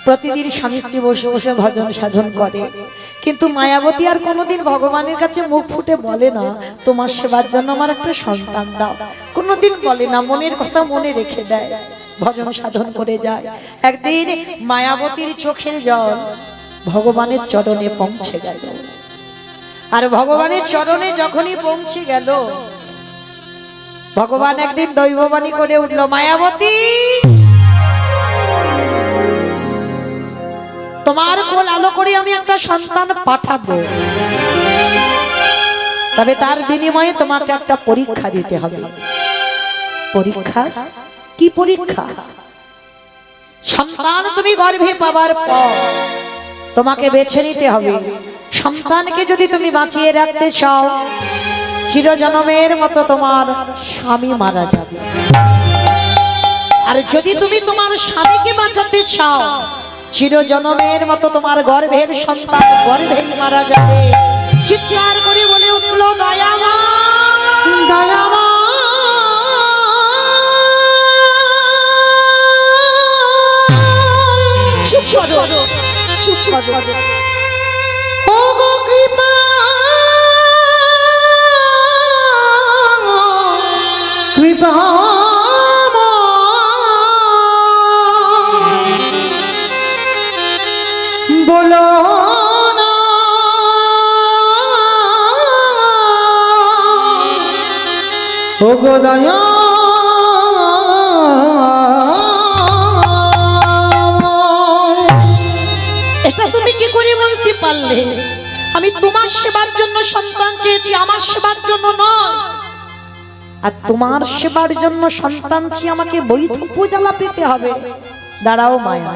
প্রতিদিন স্বামী স্ত্রী বসে বসে ভজন সাধন করে, কিন্তু মায়াবতী আর কোনোদিন ভগবানের কাছে মুখ ফুটে বলে না তোমার সেবার জন্য আমার একটা সন্তান দাও। কোনোদিন বলে না, মনের কথা মনে রেখে দেয়, ভজন সাধন করে যায়। একদিন মায়াবতীর চোখের জল ভগবানের চরণে পৌঁছে গেল, আর ভগবানের চরণে যখনই পৌঁছে গেল, ভগবান একদিন দৈববাণী করে উঠল, মায়াবতী তোমার কোল আলো করে আমি একটা সন্তান পাঠাবো, তবে তার বিনিময়ে তোমাকে একটা পরীক্ষা দিতে হবে। পরীক্ষা? কি পরীক্ষা? সন্তান তুমি গর্ভে পাবার পর তোমাকে বেছে নিতে হবে, সন্তানকে যদি তুমি বাঁচিয়ে রাখতে চাও চিরজন্মের মতো তোমার স্বামী মারা যাবে, আর যদি তুমি তোমার স্বামীকে বাঁচাতে চাও চিরজন্মের মতো তোমার গর্ভের সন্তান গর্ভেই মারা যাবে। চিৎকার করে বলে উঠল, দয়ামা দয়ামা চুপ করো, চুপ করো, ও গো কৃপা কৃপা বলো না ও গো দয়া এটা তুমি কি করে বলতে পারলে? আমি তোমার সেবার জন্য সন্তান চেয়েছি, আমার সেবার জন্য নয়। আর তোমার সেবার জন্য সন্তান চেয়ে আমাকে বৈধ পূজালা পেতে হবে? দাঁড়াও মায়া,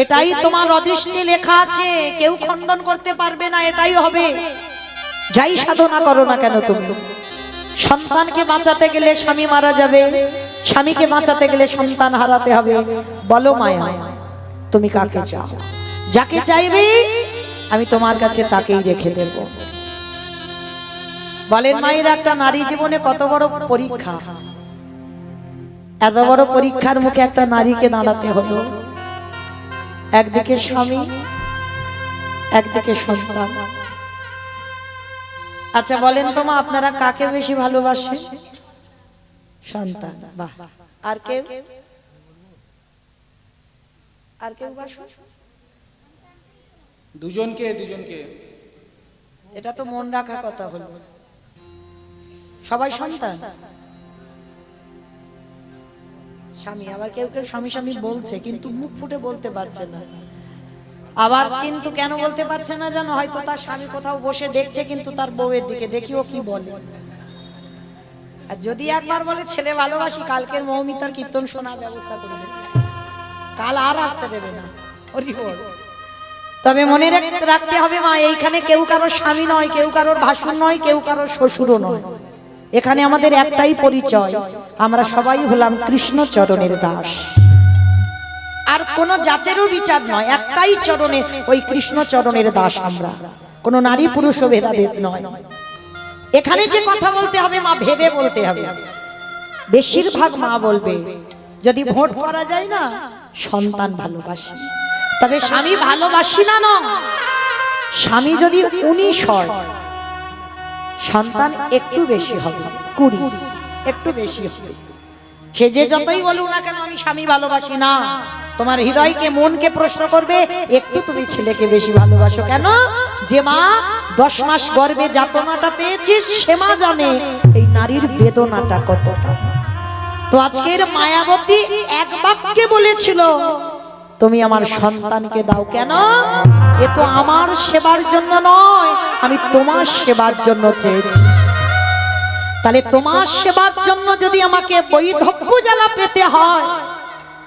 এটাই তোমার অদৃষ্টে লেখা আছে, কেউ খণ্ডন করতে পারবে না, এটাই হবে। যাই সাধনা করো না কেন তুমি, সন্তানকে বাঁচাতে গেলে স্বামী মারা যাবে, স্বামীকে বাঁচাতে গেলে সন্তান হারাতে হবে। বলো মায়া, তুমি কাকে চাও? যাকে চাইবে আমি তোমার কাছে তাকেই রেখে দেব। বলেন মায়ের, একটা নারী জীবনে কত বড় পরীক্ষা, এত বড় পরীক্ষার মুখে একটা নারীকে দাঁড়াতে হলো। একদিকে স্বামী, একদিকে সন্তান। আচ্ছা বলেন তো মা, আপনারা কাকে বেশি ভালোবাসেন? সন্তান। বাহ। আর কেউ? আর কেউ বাসো? দুজনকে দুজনকে। এটা তো মন রাখা কথা হলো। সবাই সন্তান, স্বামী। আবার কেউ কেউ স্বামী স্বামী বলছে কিন্তু মুখ ফুটে বলতে পারছে না। আবার কিন্তু কেন বলতে পারছে না জানো? হয়তো তার স্বামী কোথাও বসে দেখছে কিন্তু তার বউয়ের দিকে, দেখিও কি বলে। আর যদি একবার বলে ছেলে ভালোবাসি, কালকের মৌমিতার কীর্তন শোনার ব্যবস্থা করবে, কাল আর আসতে দেবে না। তবে মনে রাখতে হবে মা, এইখানে কেউ কারোর স্বামী নয়, কেউ কারোর ভাসুর নয়, কেউ কারোর শ্বশুরও নয়। এখানে আমাদের একটাই পরিচয়, আমরা সবাই হলাম কৃষ্ণ চরণের দাস। আর কোন জাতেরও বিচার নয়, একটাই চরণে, ওই কৃষ্ণ চরণের দাস আমরা। কোন নারী পুরুষ ভেদাভেদ নয়। এখানে যে কথা বলতে হবে মা, ভেবে বলতে হবে। বেশিরভাগ মা বলবে যদি ভোট করা যায় না, সন্তান ভালোবাসি, তবে স্বামী ভালোবাসি না। না, স্বামী যদি 19 হয়, সন্তান একটু বেশি হবে, 20, একটু বেশি হবে। সে যে যতই বলুক না কেন আমি স্বামী ভালোবাসি না, তোমার হৃদয়কে মনকে প্রশ্ন করবে একটু তুমি ছেলেকে বেশি ভালোবাসো কেন? যে মা 10 মাস গর্ভে যাতনাটা পেয়েছিস, সে মা জানে এই নারীর বেদনাটা কতটা। তো আজকের মায়াবতী এক বাক্যে বলেছিল, তুমি আমার সন্তানকে দাও। কেন? এ তো আমার সেবার জন্য নয়, আমি তোমার সেবার জন্য চেয়েছি। তাহলে তোমার সেবার জন্য যদি আমাকে বৈধব্য জ্বালা পেতে হয়,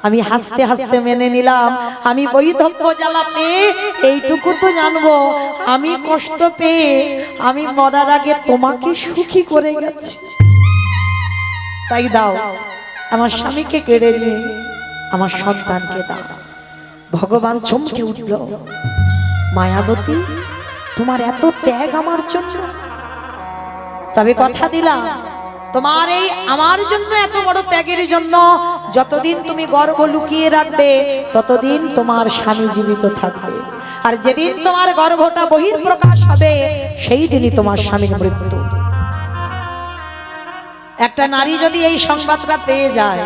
আমি হাসতে হাসতে মেনে নিলাম। আমি বৈধব্য জ্বালা পেয়ে এইটুকু তো জানবো, আমি কষ্ট পেয়ে আমি মরার আগে তোমাকে সুখী করে গেছি। তাই দাও, আমার স্বামীকে কেড়ে নিয়ে আমার সন্তানকে দাও। ভগবান চমকে উঠল, মায়াবতী তোমার এত ত্যাগ আমার জন্য? তবে কথা দিলাম, তোমার এই আমার জন্য এত বড় ত্যাগের জন্য যতদিন তুমি গর্ভ লুকিয়ে রাখবে ততদিন তোমার স্বামী জীবিত থাকবে, আর যেদিন তোমার গর্ভটা বহিঃপ্রকাশ হবে সেই দিনই তোমার স্বামীর মৃত্যু। একটা নারী যদি এই সংবাদটা পেয়ে যায়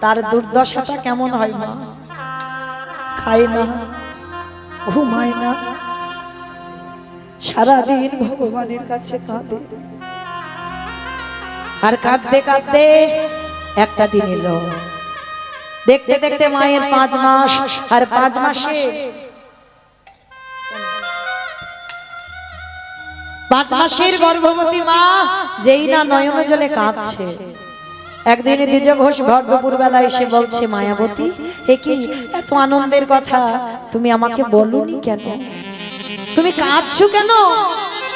তার দুর্দশাটা কেমন হয় মা? খায় না, ঘুমায় না, সারাদিন ভগবানের কাছে কাঁদে, আর কাঁদতে কাঁদতে একটা দিন এলো। দেখতে দেখতে মায়ের 5 মাস, আর 5 মাসে 5 মাসের গর্ভবতী মা যেই না নয়ন জলে কাঁদছে, একদিন দ্বিজ ঘোষ ভর দুপুর বেলা এসে বলছে, মায়াবতী এ কি এত আনন্দের কথা তুমি আমাকে বলনি কেন, তুমি কাঁদছো কেন?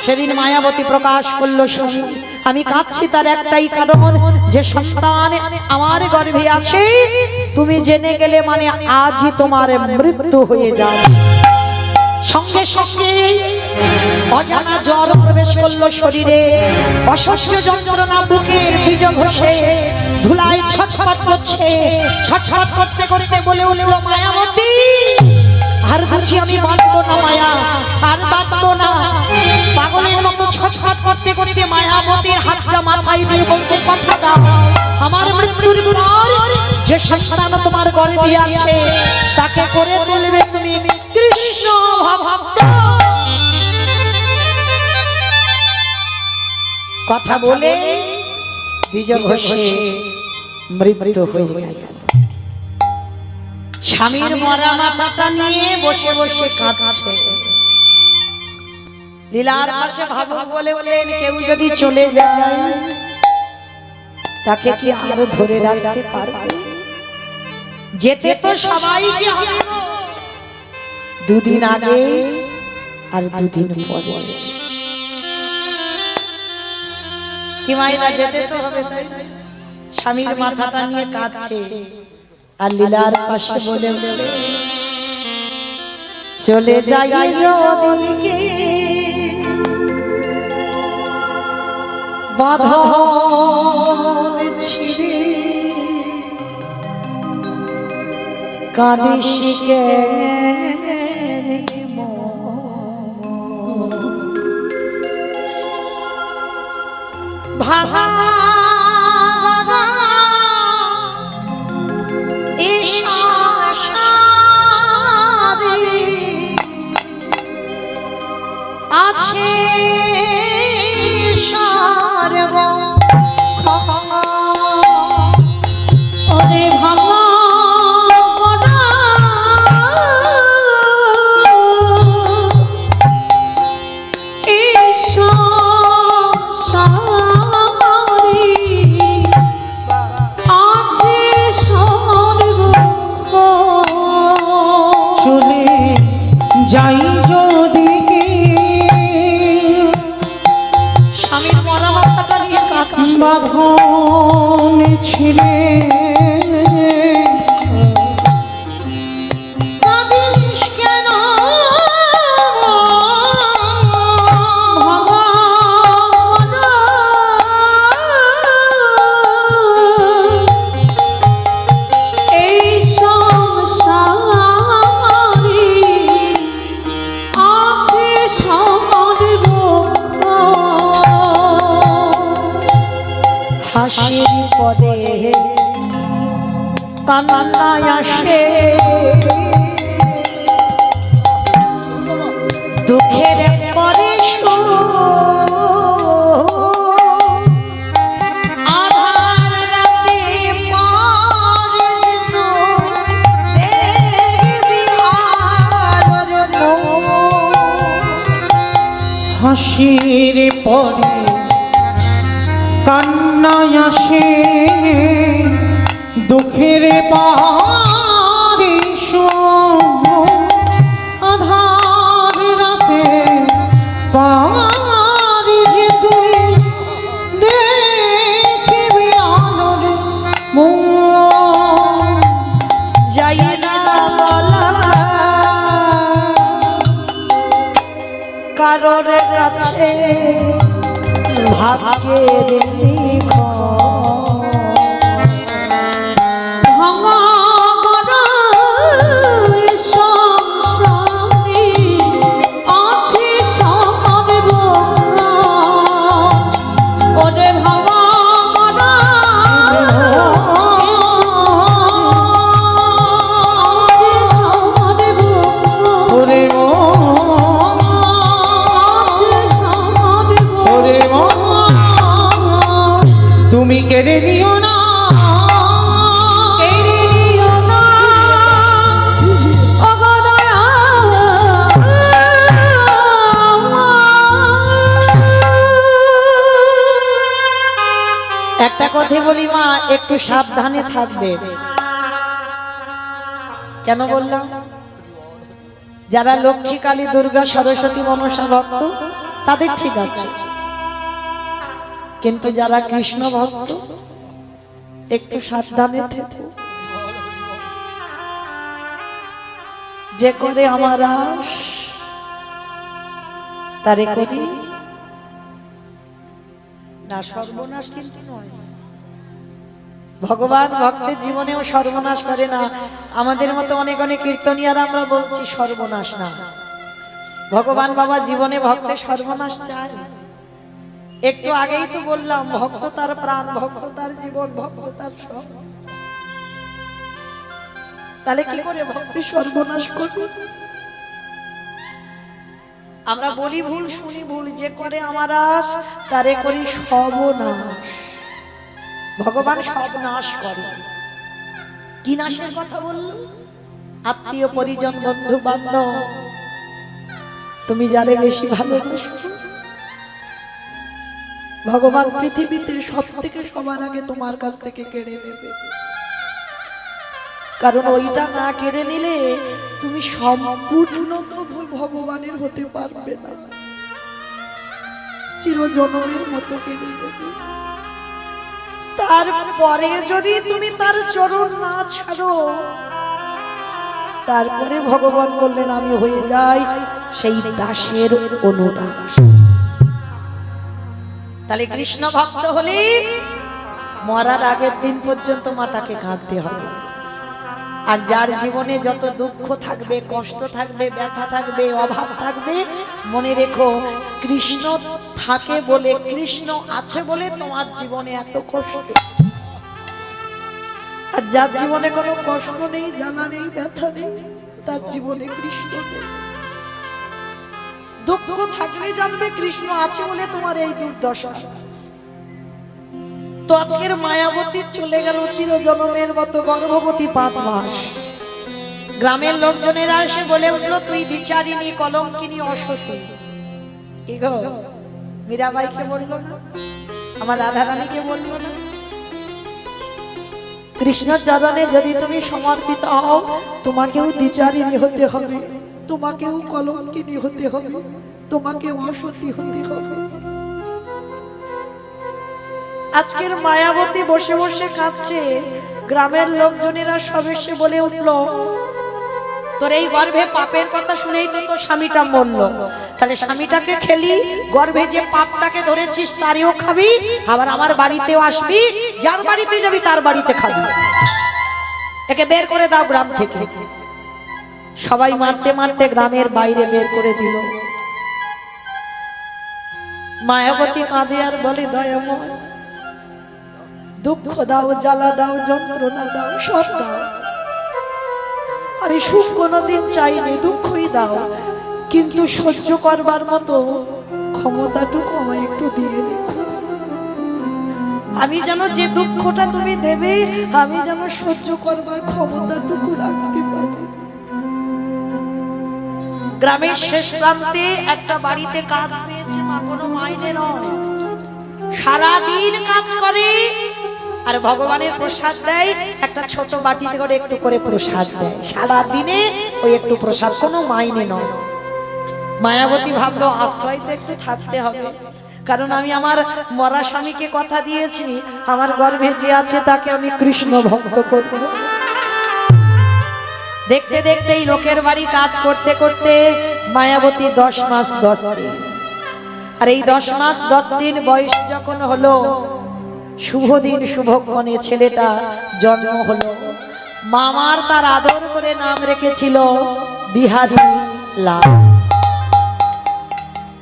সেদিন মায়াবতী প্রকাশ করলো, স্বামী আমি কাঁদছি তার একটাই কারণ, যে সন্তান আমার গর্ভে আছে তুমি জেনে গেলে মানে আজই তোমার মৃত্যু হয়ে যাবে। সঙ্গে সঙ্গে অজানা জ্বর প্রবেশ করলো শরীরে, অসহ্য যন্ত্রণা বুকের দ্বিজ ঘষে ধুলায় ছটফট করছে, ছটফট করতে করতে বলে উঠলো, মায়াবতী আর বুঝি আমি বাঁচবো না মায়া, আর বাঁচবো না। পাগলের মতো ছটফট করতে করতে মায়াবতীর হাতটা মাথায় দিয়ে বলছে, কথা দাও আমার মৃত্যুর পর যে সন্তান তোমার গর্ভে আছে তাকে করে তুলবে তুমি কৃষ্ণ ভক্ত। কথা বলে দ্বিজ ঘোষে মৃত্যু হয়ে গেল। স্বামীর মরা মাথাটা নিয়ে বসে বসে কাঁদছে। লীলার পাশে ভাবুক বলে বলেন, কেউ যদি চলে যায় তাকে কি আরো ধরে রাখতে পারবে? যেতে তো সবাইকে হবে, 2 দিন আগে আর 2 দিন পরে। কি মাইরা যেতে তো হবে, স্বামীর মাথাটা নিয়ে কাঁদছে, আর লীলার পাশে বলে বলে চলে যাই যদি বাঁধন ছিঁড়ে কাঁদিস কেন ভাঙা আছে সর্ব ওরে ভাঙা যাই যদি স্বামীর মরা মাথাটা নিয়ে কাঁদছে, বাঁধন ছিঁড়ে কাঁদিস কেন এই সংসারে আছে সর্ব হাসির পরে কান্না আসে, দুঃখের পরে আধার রাতে হাসির পরে কান্না আসে, দুঃখের পারে আধার রাতে পারি যে তুই দেখবি আলোর মুখ যাই না বলা কারোর কাছে ভাগ্যের লিখন কাঁধে বলি মা একটু সাবধানে থাকবে। কেন বললাম? যারা লক্ষ্মী, কালী, দুর্গা, সরস্বতী, মনসা ভক্ত তাদের ঠিক আছে, কিন্তু যারা কৃষ্ণ ভক্ত একটু সাবধানে থেকো। যে করে আমার আশ তারে করি না সর্বনাশ, কিন্তু নয়। ভগবান ভক্তের জীবনেও সর্বনাশ করে না। আমাদের মতো অনেক অনেক কীর্তনিয়ারা আমরা বলছি সর্বনাশ না, ভগবান বাবা জীবনে ভক্তের সর্বনাশ চায়। একটু আগেই তো বললাম, ভক্ত তার প্রাণ, ভক্ত তার জীবন, ভক্ত তার সব। তাহলে কি করে ভক্তি সর্বনাশ করবে? আমরা বলি ভুল, শুনি ভুল। যে করে আমার আশ তারে করি সর্বনাশ। ভগবান সব নাশ করে। কি নাশের কথা বলল? আত্মীয় পরিজন, বন্ধু বান্ধব, তুমি যারে বেশি ভালোবাসো, ভগবান পৃথিবীতে সব থেকে সবার আগে তোমার কাছ থেকে কেড়ে নেবে। কারণ ওইটা না কেড়ে নিলে তুমি সম্পূর্ণ তো ভগবানের হতে পারবে না, চিরজন্মের মতো কেড়ে নেবে। তারপরে যদি তুমি তার চরণ না ছাড়ো, তারপরে ভগবান বললেন আমি হয়ে যাই সেই দাসের অনুদাস। তাহলে কৃষ্ণ ভক্ত হলে মরার আগের দিন পর্যন্ত মাতাকে কাঁদতে হবে। আর যার জীবনে যত দুঃখ থাকবে, কষ্ট থাকবে, ব্যথা থাকবে, অভাব থাকবে, মনে রেখো কৃষ্ণ থাকে বলে, কৃষ্ণ আছে বলে তোমার জীবনে এত কষ্ট। আর যার জীবনে কোনো কষ্ট নেই, জ্বালা নেই, ব্যথা নেই, তার জীবনে কৃষ্ণ নেই। দুঃখ থাকলে জানবে কৃষ্ণ আছে বলে তোমার এই দুর্দশা। তো আজকের মায়াবতী চলে গেল চিরজন্মের মতো গর্ভবতী 5 মাস। গ্রামের লোকজনেরা এসে বলে উঠলো তুই বিচারিনী, কলঙ্কিনী, অসতী। কি গো, মীরাবাইকে বললো না? আমার রাধারানীকে বললো না? কৃষ্ণ চরণে যদি তুমি সমর্পিত হও, তোমাকেও বিচারিনী হতে হবে, তোমাকেও কলঙ্কিনী হতে হবে, তোমাকেও অসতী হতে হবে। আজকের মায়াবতী বসে বসে কাঁদছে। গ্রামের লোকজনেরা সব এসে বলে উঠলো তোর এই গর্ভে পাপের কথা শুনেই তো তোর স্বামীটা মরলো। তাহলে স্বামীটাকে খেলি, গর্ভে যে পাপটাকে ধরেছিস তারও খাবি, আবার আমার বাড়িতেও আসবি, যার বাড়িতে যাবি তার বাড়িতে খাবি। একে বের করে দাও গ্রাম থেকে। সবাই মারতে মারতে গ্রামের বাইরে বের করে দিল। মায়াবতী কাঁদে আর বলে দয়াময়, দুঃখ দাও, জ্বালা দাও, যন্ত্রণা দাও, সব দাও, আমি সুখ কোনোদিন চাইনি, দুঃখই দাও, কিন্তু সহ্য করবার মতো ক্ষমতাটুকু আমায় একটু দিয়ে রেখো। আমি যেন যে দুঃখটা তুমি দেবে, আমি যেন সহ্য করবার ক্ষমতাটুকু রাখতে পারি। গ্রামের শেষ প্রান্তে একটা বাড়িতে কাজ পেয়েছে মা, কোনো মাইনে নয়, সারাদিন কাজ করে আর ভগবানের প্রসাদ দেয়। একটা ছোট বাটিতে করে একটু করে প্রসাদ দেয়, সারাদিনে ওই একটু প্রসাদ, কোনো মাইনে নয়। মায়াবতী ভাবলো আশ্রয় তো একটু থাকতে হবে, কারণ আমি আমার মরা স্বামীকে কথা দিয়েছি আমার গর্ভে যে আছে তাকে আমি কৃষ্ণ ভক্ত করব। দেখতে দেখতেই লোকের বাড়ি কাজ করতে করতে মায়াবতী 10 মাস 10 দিন, আর এই 10 মাস 10 দিন বয়স যখন হলো, শুভ দিন শুভক্ষণে ছেলেটা জন্ম হলো। মামার তার আদর করে নাম রেখেছিল বিহারী লাল।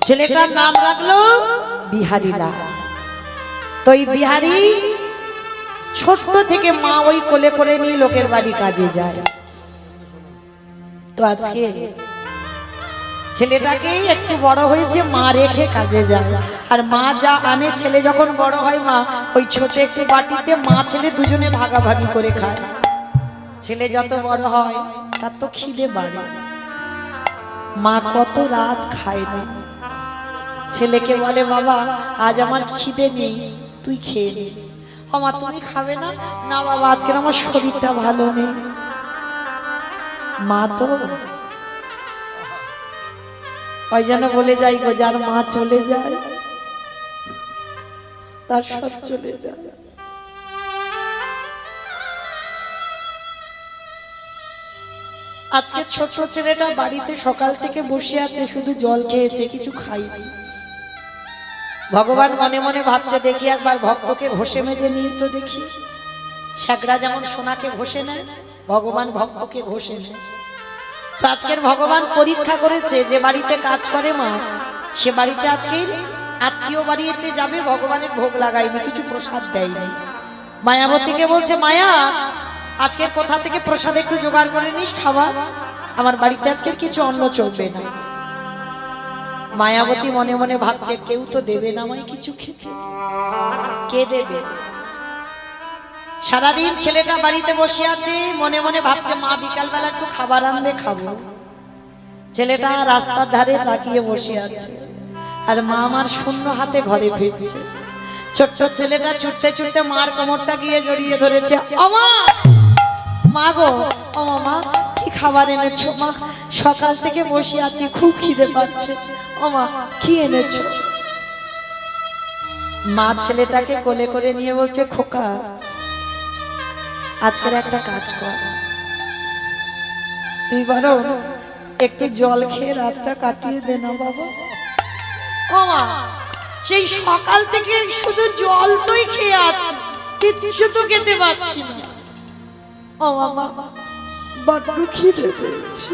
ছেলেটার নাম রাখলো বিহারী লাল। তো এই বিহারী ছোট থেকে মা ওই কোলে করে নিয়ে লোকের বাড়ি কাজে যায়। তো আজকে ছেলেটাকে একটু বড় হয়েছে, মা রেখে কাজে যায়, আর মা যা আনে ছেলে যখন বড় হয় মা ওই ছোট একটু বাটিতে মা ছেলে দুজনে ভাগাভাগি করে খায়। ছেলে যত বড় হয় তার তো খিদে বাড়ে, মা কত রাত খায় না, ছেলেকে বলে বাবা আজ আমার খিদে নেই, তুই খেয়ে নে। মা তুমি খাবে না? না বাবা, আজকে আমার শরীরটা ভালো নেই। মা তো ওই জন্য বলে যাই গো, যার মা চলে যায় তার সব চলে যায়। আজকে ছোট ছেলেটা বাড়িতে সকাল থেকে বসে আছে, শুধু জল খেয়েছে, কিছু খাইনি। ভগবান মনে মনে ভাবছে, দেখি একবার ভক্তকে ঘষে মেজে নিই তো দেখি। শ্যাকরা যেমন সোনাকে ঘষে নেয়, ভগবান ভক্তকে ঘষে নেয়। তো আজকের ভগবান পরীক্ষা করেছে, যে বাড়িতে কাজ করে মা, সে বাড়িতে আজকে আত্মীয় বাড়িতে যাবে, ভগবানের ভোগ লাগায়নি, কিছু প্রসাদ দেয়নি। মায়াবতীকে বলছে, মায়া আজকে কোথা থেকে প্রসাদ একটু জোগাড় করে নিস, খাবার, আমার বাড়িতে আজকে কিছু অন্ন চলবে না। মায়াবতী মনে মনে ভাবছে, কেউ তো দেবে না আমায় কিছু খেতে, কে দেবে? সারাদিন ছেলেটা বাড়িতে বসে আছে, মনে মনে ভাবছে মা বিকালবেলা একটু খাবার আনবে, খাবো। ছেলেটা রাস্তার ধারে তাকিয়ে বসে আছে, আর মা আমার শূন্য হাতে ঘরে ফিরছে। ছোট্ট ছেলেটা ছুটতে ছুটতে মার কোমরটা গিয়ে জড়িয়ে ধরেছে। আমা, মা গো, ও মা কি খাবার এনেছো? মা সকাল থেকে বসে আছি, খুব খিদে পাচ্ছে। ও মা কি এনেছো? মা ছেলেটাকে কোলে করে নিয়ে বলছে, খোকা আজকের একটা কাজ কর, তুই বরং একটু জল খেয়ে রাতটা কাটিয়ে দে না বাবা। ও মা, সেই সকাল থেকে শুধু জল তুই খেয়ে আছিস, কিছু তো খেতে পারছি না। ও বাবা বড্ড খিদে পেয়েছি।